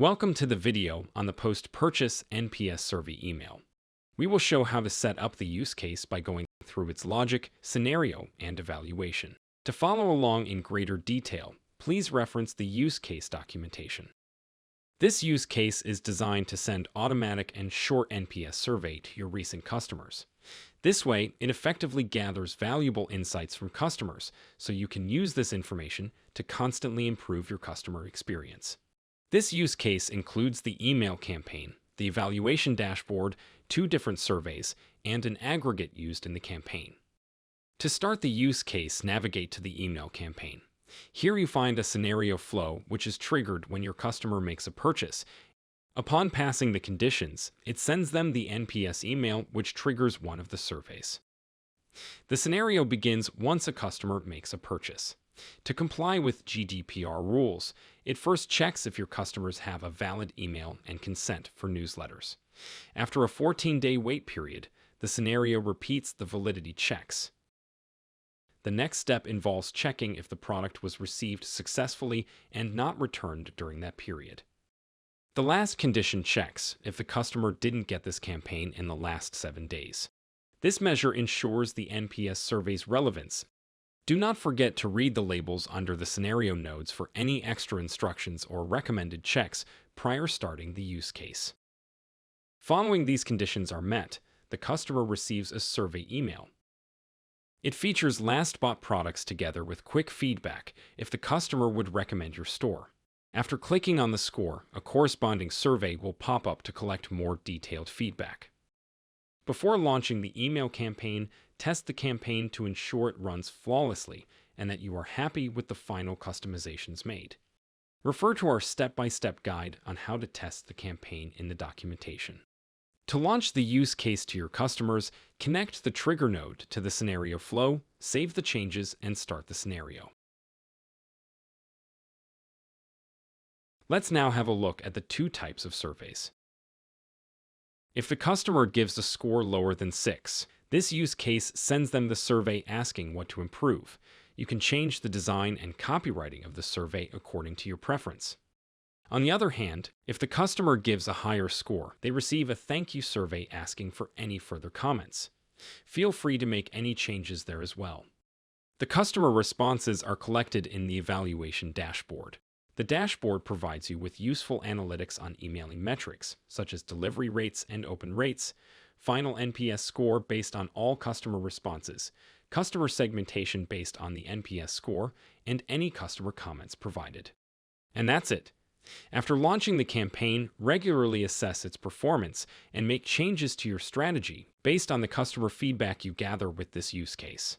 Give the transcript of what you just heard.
Welcome to the video on the post-purchase NPS survey email. We will show how to set up the use case by going through its logic, scenario, and evaluation. To follow along in greater detail, please reference the use case documentation. This use case is designed to send automatic and short NPS survey to your recent customers. This way, it effectively gathers valuable insights from customers, so you can use this information to constantly improve your customer experience. This use case includes the email campaign, the evaluation dashboard, 2 different surveys, and an aggregate used in the campaign. To start the use case, navigate to the email campaign. Here you find a scenario flow which is triggered when your customer makes a purchase. Upon passing the conditions, it sends them the NPS email which triggers one of the surveys. The scenario begins once a customer makes a purchase. To comply with GDPR rules, it first checks if your customers have a valid email and consent for newsletters. After a 14-day wait period, the scenario repeats the validity checks. The next step involves checking if the product was received successfully and not returned during that period. The last condition checks if the customer didn't get this campaign in the last 7 days. This measure ensures the NPS survey's relevance. Do not forget to read the labels under the scenario nodes for any extra instructions or recommended checks prior starting the use case. Following these conditions are met, the customer receives a survey email. It features last bought products together with quick feedback if the customer would recommend your store. After clicking on the score, a corresponding survey will pop up to collect more detailed feedback. Before launching the email campaign, test the campaign to ensure it runs flawlessly and that you are happy with the final customizations made. Refer to our step-by-step guide on how to test the campaign in the documentation. To launch the use case to your customers, connect the trigger node to the scenario flow, save the changes, and start the scenario. Let's now have a look at the 2 types of surveys. If the customer gives a score lower than 6, this use case sends them the survey asking what to improve. You can change the design and copywriting of the survey according to your preference. On the other hand, if the customer gives a higher score, they receive a thank you survey asking for any further comments. Feel free to make any changes there as well. The customer responses are collected in the evaluation dashboard. The dashboard provides you with useful analytics on emailing metrics, such as delivery rates and open rates, final NPS score based on all customer responses, customer segmentation based on the NPS score, and any customer comments provided. And that's it. After launching the campaign, regularly assess its performance and make changes to your strategy based on the customer feedback you gather with this use case.